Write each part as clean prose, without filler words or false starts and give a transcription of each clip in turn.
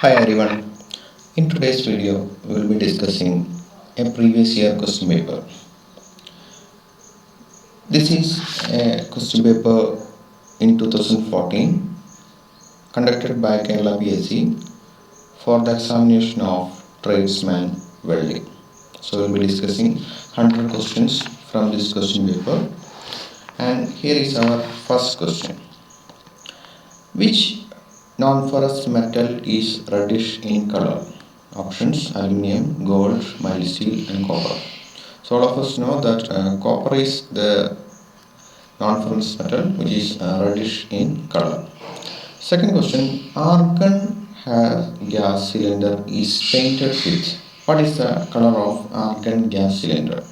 Hi everyone. In today's video, we will be discussing a previous year question paper. This is a question paper in 2014 conducted by Kerala PSC for the examination of Tradesman welding. So we will be discussing 100 questions from this question paper. And here is our first question. Which non-ferrous metal is reddish in color? Options: aluminium, gold, mild steel and copper. So all of us know that copper is the non-ferrous metal which is reddish in color. Second question, argon gas cylinder is painted with. What is the color of argon gas cylinder?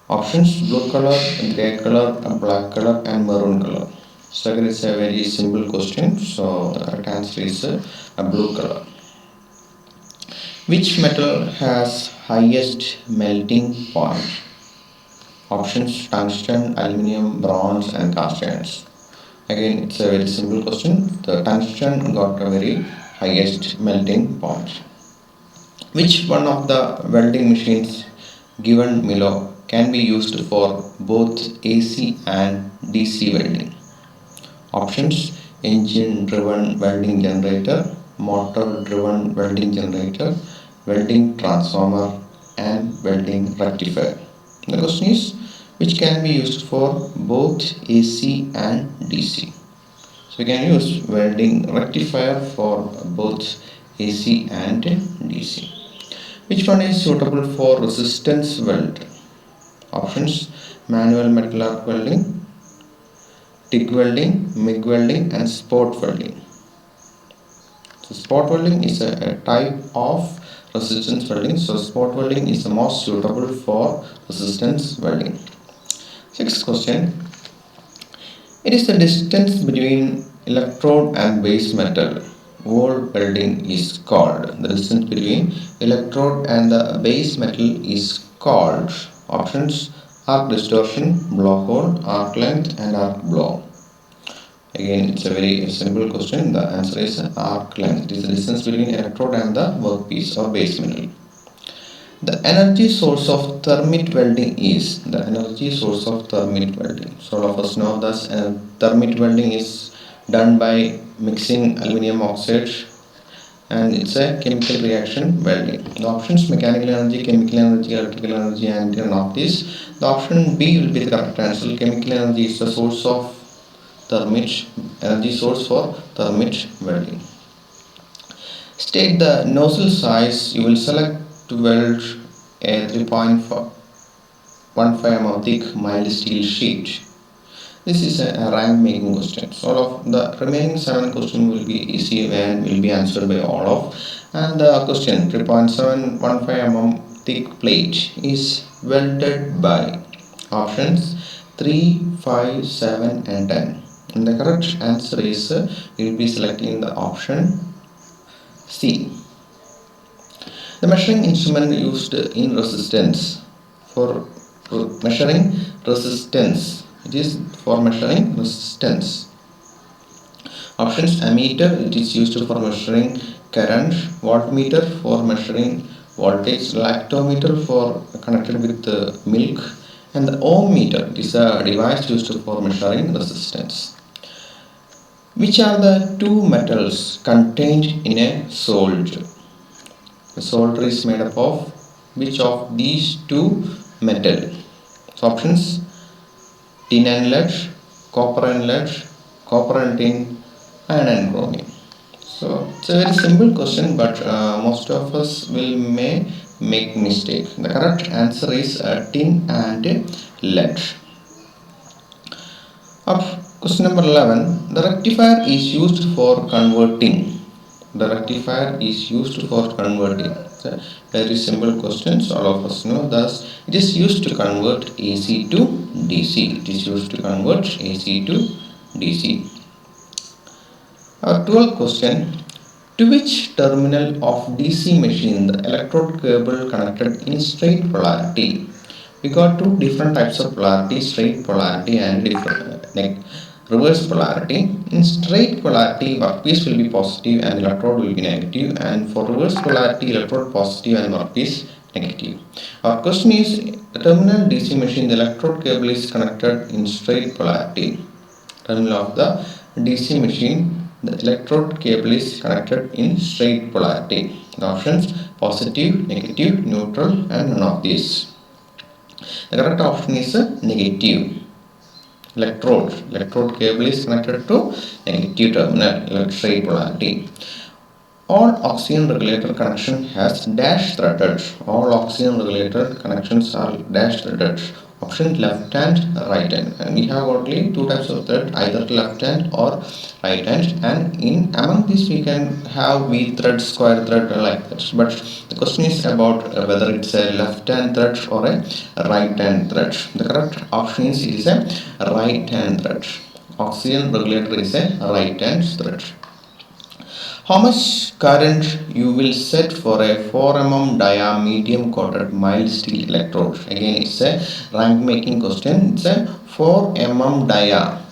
Options: blue color, grey color, black color and maroon color. So again, it's a very simple question. So the correct answer is a blue color. Which metal has highest melting point? Options: tungsten, aluminium, bronze and cast irons. Again, it's a very simple question. The tungsten got a very highest melting point. Which one of the welding machines given below can be used for both AC and DC welding? Options: engine driven welding generator, motor driven welding generator, welding transformer and welding rectifier. The question is, which can be used for both AC and DC? So we can use welding rectifier for both AC and DC. Which one is suitable for resistance weld? Options: manual metal arc welding, TIG welding, MIG welding and spot welding. So spot welding is a type of resistance welding. So spot welding is the most suitable for resistance welding. Sixth question. It is the distance between electrode and base metal. Wall welding is called. The distance between electrode and the base metal is called. Options: arc distortion, blowhole, arc length and arc blow. Again, it's a very simple question. The answer is arc length. It is the distance between electrode and the workpiece or base metal. The energy source of thermite welding is. The energy source of thermite welding. So all of us know that thermite welding is done by mixing aluminium oxide and it's a chemical reaction welding. The options: mechanical energy, chemical energy, electrical energy and none of these. The option B will be the correct answer. Chemical energy is the source of thermite, energy source for thermite welding. State the nozzle size you will select to weld a 3.15 mm thick mild steel sheet. This is a rank making question. So all of the remaining 7 questions will be easy and will be answered by all of. And the question: 3.715 mm thick plate is welded by. Options: 3, 5, 7 and 10. And the correct answer is you will be selecting the option C. The measuring instrument used in resistance for measuring resistance. It is for measuring resistance. Options: ammeter, it is used for measuring current, voltmeter for measuring voltage, lactometer for connected with milk, and the ohm meter, it is a device used for measuring resistance. Which are the two metals contained in a solder? The solder is made up of which of these two metals? So options: tin and lead, copper and lead, copper and tin, iron and chromium. So it's a very simple question, but most of us may make mistake. The correct answer is tin and lead. Question number 11. The rectifier is used for converting. The rectifier is used for converting. It's a very simple question. So all of us know thus it is used to convert AC to DC. It is used to convert AC to DC. Our 12th question. To which terminal of DC machine the electrode cable connected in straight polarity? We got two different types of polarity: straight polarity and different reverse polarity. In straight polarity, workpiece will be positive and electrode will be negative, and for reverse polarity, electrode positive and workpiece negative. Our question is, the terminal DC machine, the electrode cable is connected in straight polarity. Terminal of the DC machine, the electrode cable is connected in straight polarity. The options: positive, negative, neutral, and none of these. The correct option is negative. Electrode cable is connected to negative terminal, straight polarity. All oxygen regulator connection has dash threaded. All oxygen regulator connections are dash threaded. Option left hand, right hand, and we have only two types of thread, either left hand or right hand, and in among these we can have V thread, square thread, like that. But the question is about whether it's a left hand thread or a right hand thread. The correct option is it is a right hand thread. Oxygen regulator is a right hand thread. How much current you will set for a 4 mm dia medium coated mild steel electrode? Again, it's a rank making question. It's a 4 mm dia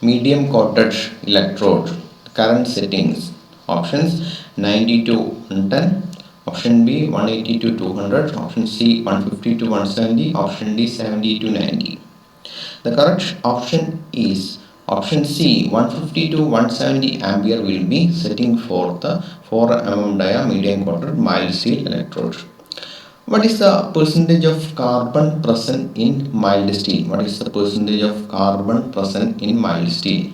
medium coated electrode. Current settings. Options: 90 to 110. Option B 180 to 200. Option C 150 to 170. Option D 70 to 90. The correct option is option C, 150 to 170 ampere will be setting for the 4 mm dia medium coated mild steel electrode. What is the percentage of carbon present in mild steel? What is the percentage of carbon present in mild steel?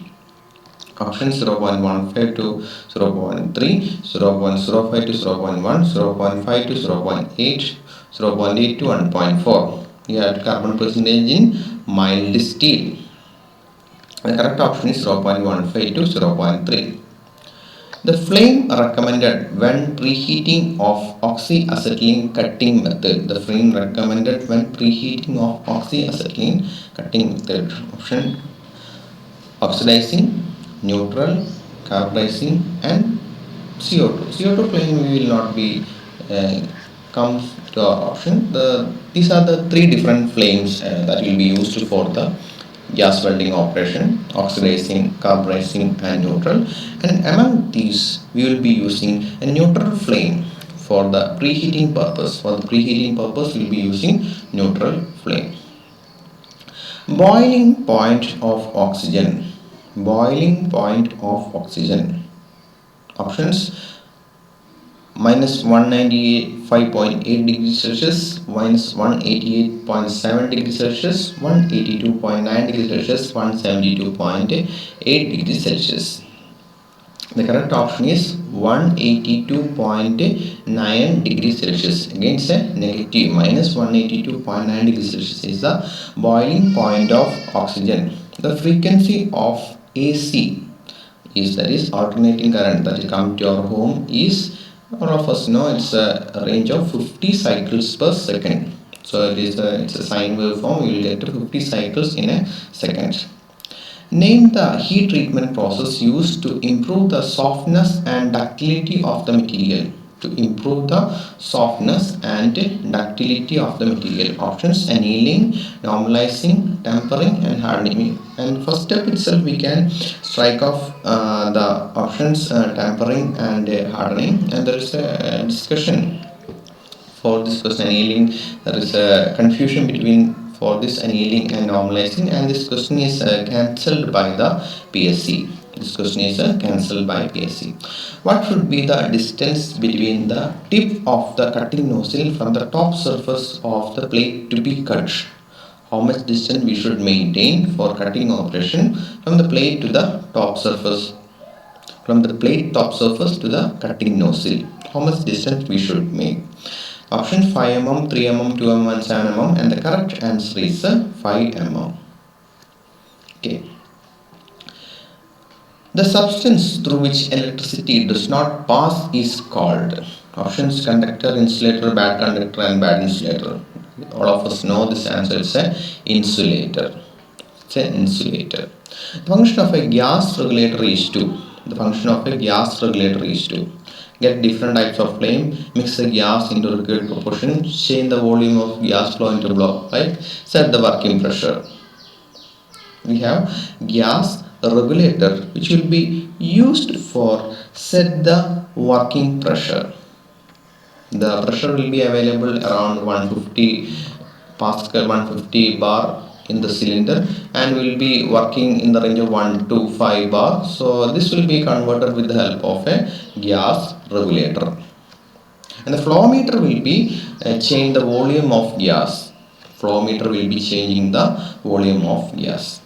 Option 0.15 to 0.3, 0.05 to 0.1, 0.5 to 0.8, 0.8 to 1.4. Here carbon percentage in mild steel. The correct option is 0.15 to 0.3. The flame recommended when preheating of oxyacetylene cutting method. The flame recommended when preheating of oxyacetylene cutting method. Option: oxidizing, neutral, carbonizing, and CO2. CO2 flame will not be comes to our option. These are the three different flames that will be used for the gas welding operation: oxidizing, carbonizing, and neutral. And among these, we will be using a neutral flame for the preheating purpose. For the preheating purpose, we will be using neutral flame. Boiling point of oxygen. Boiling point of oxygen. Options: minus 195.8 degrees Celsius, minus 188.7 degrees Celsius, 182.9 degrees Celsius, 172.8 degrees Celsius. The correct option is 182.9 degrees Celsius. Again, it's a negative. Minus 182.9 degrees Celsius is the boiling point of oxygen. The frequency of AC is, that is alternating current, that will come to our home, is, all of us know, it's a range of 50 cycles per second. So it's a sine wave form. We will get to 50 cycles in a second. Name the heat treatment process used to improve the softness and ductility of the material. To improve the softness and ductility of the material. Options: annealing, normalizing, tempering, and hardening. And first step itself, we can strike off the options tempering and hardening. And there is a discussion for this question, annealing. There is a confusion between for this annealing and normalizing, and this question is cancelled by the PSC. This question is cancelled by PSC. What should be the distance between the tip of the cutting nozzle from the top surface of the plate to be cut? How much distance we should maintain for cutting operation from the plate to the top surface? From the plate top surface to the cutting nozzle, how much distance we should make? Option: 5 mm, 3 mm, 2 mm, and 7 mm, and the correct answer is 5 mm. Okay. The substance through which electricity does not pass is called. Options: conductor, insulator, bad conductor, and bad insulator. All of us know this answer is an insulator. It's an insulator. The function of a gas regulator is to. The function of a gas regulator is to get different types of flame, mix the gas into required proportion, change the volume of gas flow into block pipe, set the working pressure. We have gas regulator, which will be used for set the working pressure. The pressure will be available around 150 Pascal, 150 bar in the cylinder, and will be working in the range of 1 to 5 bar. So this will be converted with the help of a gas regulator. And the flow meter will be change the volume of gas. Flow meter will be changing the volume of gas.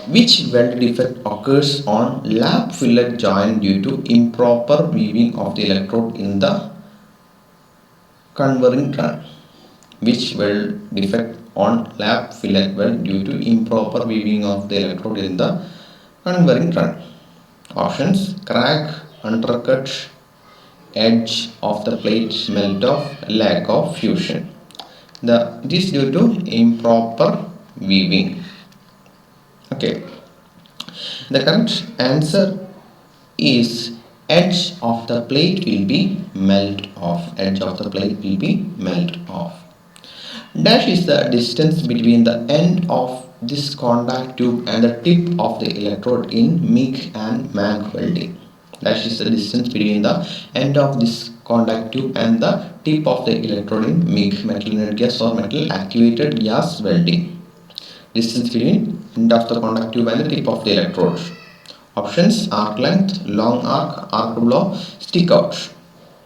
Which weld defect occurs on lap fillet joint due to improper weaving of the electrode in the converging run? Which weld defect on lap fillet weld due to improper weaving of the electrode in the converging run? Options: crack, undercut, edge of the plate melt off, lack of fusion. It is due to improper weaving. Okay. The correct answer is edge of the plate will be melt off. Edge of the plate will be melt off. Dash is the distance between the end of this contact tube and the tip of the electrode in MIG and MAG welding. Dash is the distance between the end of this contact tube and the tip of the electrode in MIG, metal inert gas or metal activated gas welding. Distance between end of the contact tube and the tip of the electrode. Options: arc length, long arc, arc blow, stick out.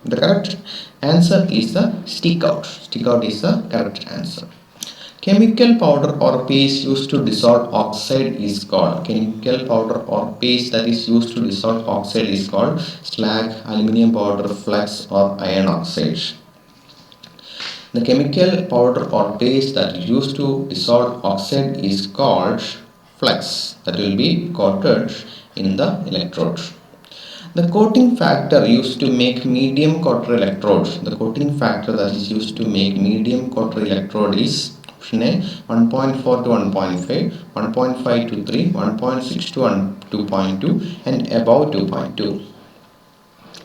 The correct answer is the stick out. Stick out is the correct answer. Chemical powder or paste used to dissolve oxide is called. Chemical powder or paste that is used to dissolve oxide is called slag, aluminium powder, flux or iron oxide. The chemical powder or paste that is used to dissolve oxide is called flux, that will be coated in the electrode. The coating factor used to make medium coated electrodes. The coating factor that is used to make medium coated electrode is option A 1.4 to 1.5, 1.5 to 3, 1.6 to 2.2 and above 2.2.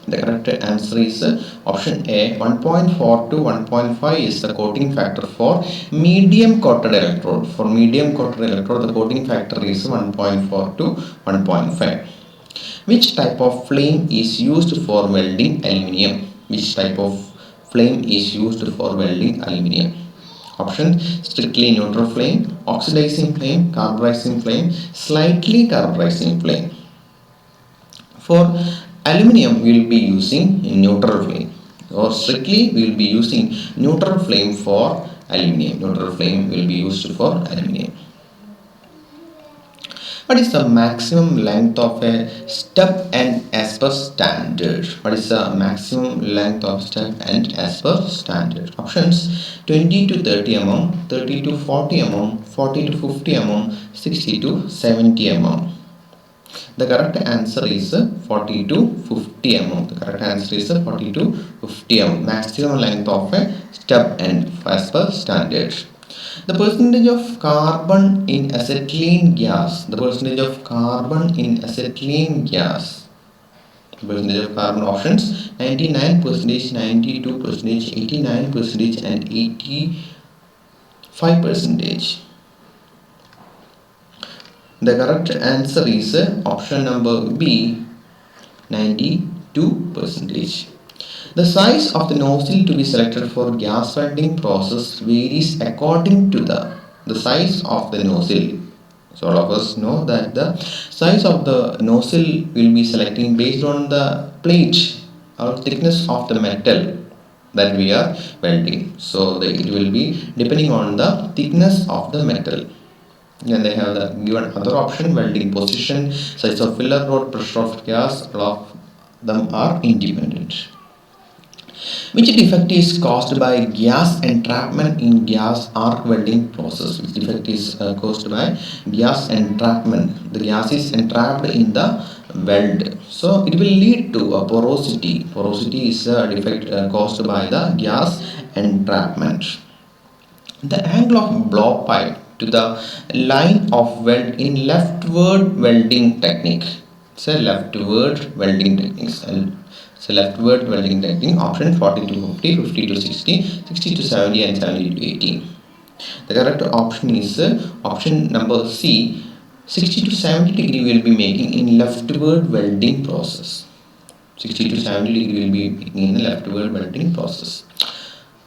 The correct answer is option A 1.4 to 1.5 is the coating factor for medium coated electrode. For medium coated electrode, the coating factor is 1.4 to 1.5. Which type of flame is used for welding aluminium? Which type of flame is used for welding aluminium? Option: strictly neutral flame, oxidizing flame, carburizing flame, slightly carburizing flame. For aluminium, we will be using neutral flame, or strictly we will be using neutral flame for aluminium. Neutral flame will be used for aluminium. What is the maximum length of a stub end as per standard? What is the maximum length of stub end as per standard? Options: 20 to 30 mm, 30 to 40 mm, 40 to 50 mm, 60 to 70 mm. The correct answer is 40 to 50 mm. The correct answer is 40 to 50 mm. Maximum length of a stub end as per standard. The percentage of carbon in acetylene gas. The percentage of carbon in acetylene gas. The percentage of carbon options: 99%, 92%, 89% and 85%. The correct answer is option number B, 92%. The size of the nozzle to be selected for gas welding process varies according to the size of the nozzle. So all of us know that the size of the nozzle will be selecting based on the plate or thickness of the metal that we are welding. So it will be depending on the thickness of the metal. Then they have the given other option: welding position, size of filler rod, pressure of gas. All of them are independent. Which defect is caused by gas entrapment in gas arc welding process? Which defect is caused by gas entrapment? The gas is entrapped in the weld, so it will lead to a porosity. Porosity is a defect caused by the gas entrapment. The angle of blow pipe to the line of weld in leftward welding technique. It's a leftward welding technique. So leftward welding technique. Option: 40 to 50, 50 to 60, 60 to 70 and 70 to 80. The correct option is option number C. 60 to 70 degree will be making in leftward welding process. 60 to 70 degree will be making in leftward welding process.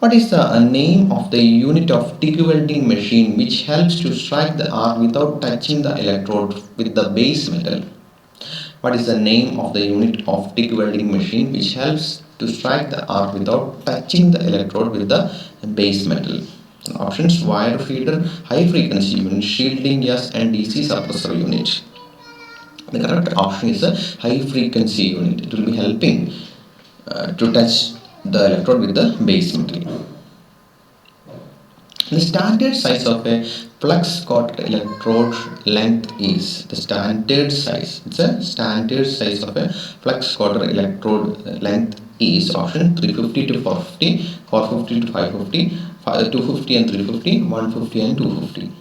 What is the name of the unit of TIG welding machine which helps to strike the arc without touching the electrode with the base metal? What is the name of the unit of TIG welding machine which helps to strike the arc without touching the electrode with the base metal? Options: wire feeder, high frequency unit, shielding gas, and DC suppressor unit. The correct option is a high frequency unit. It will be helping to touch the electrode with the base metal. The standard size of a flux coated electrode length is the standard size. It's a standard size of a flux coated electrode length is option 350 to 450, 450 to 550, 250 and 350, 150 and 250.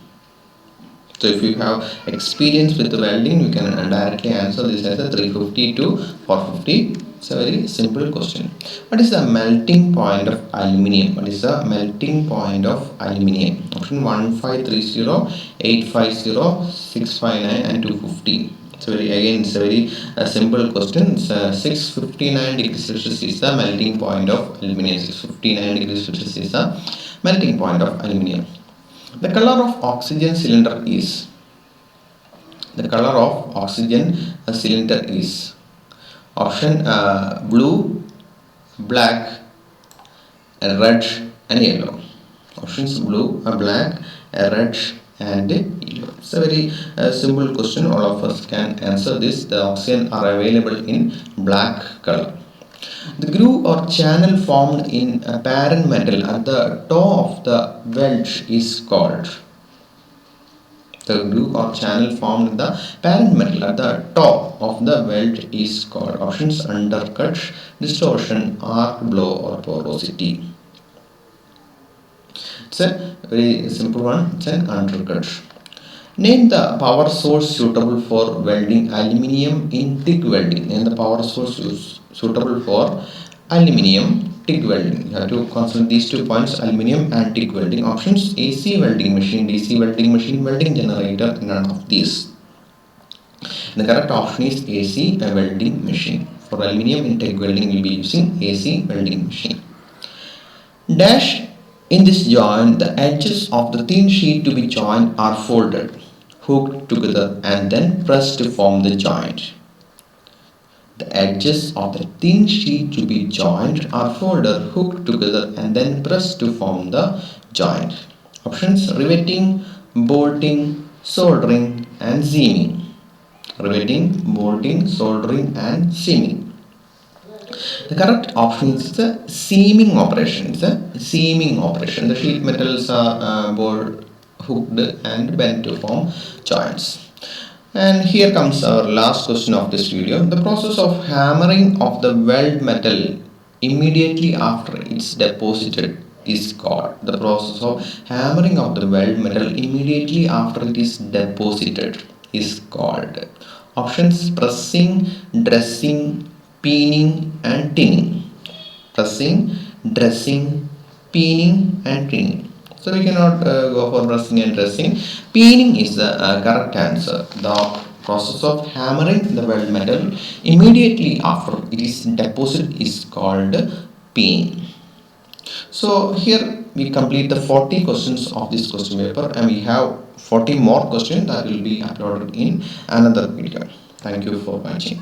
So if you have experience with the welding, you can directly answer this as a 350 to 450. It's a very simple question. What is the melting point of aluminium? What is the melting point of aluminium? Option 1530, 850, 659 and 250. It's a very simple question. It's 659 degrees Celsius is the melting point of aluminium. 659 degrees Celsius is the melting point of aluminium. The color of oxygen cylinder is. The color of oxygen cylinder is option blue, black, red and yellow. Options blue, black, red and yellow. It's a very simple question. All of us can answer this. The oxygen are available in black color. The groove or channel formed in a parent metal at the toe of the weld is called. The groove or channel formed in the parent metal at the top of the weld is called. Options: undercut, distortion, arc blow or porosity. It's a very simple one. It's an undercut. Name the power source suitable for welding aluminium in TIG welding. Name the power source suitable for aluminium TIG welding. You have to consider these 2 points: aluminium and TIG welding. Options: AC welding machine, DC welding machine, welding generator. None of these. The correct option is AC welding machine. For aluminium in TIG welding, we will be using AC welding machine. Dash. In this joint, the edges of the thin sheet to be joined are folded, hooked together and then pressed to form the joint. The edges of the thin sheet to be joined are folded, hooked together and then pressed to form the joint. Options: riveting, bolting, soldering and seaming. Riveting, bolting, soldering and seaming. The correct option is the seaming operation. It's a seaming operation. The sheet metals are bored, hooked and bent to form joints. And here comes our last question of this video. The process of hammering of the weld metal immediately after it's deposited is called. The process of hammering of the weld metal immediately after it is deposited is called. Options: pressing, dressing, peening and tinning. Pressing, dressing, peening and tinning. So we cannot go for pressing and dressing. Peening is the correct answer. The process of hammering the weld metal immediately after it is deposited is called peening. So here we complete the 40 questions of this question paper, and we have 40 more questions that will be uploaded in another video. Thank you for watching.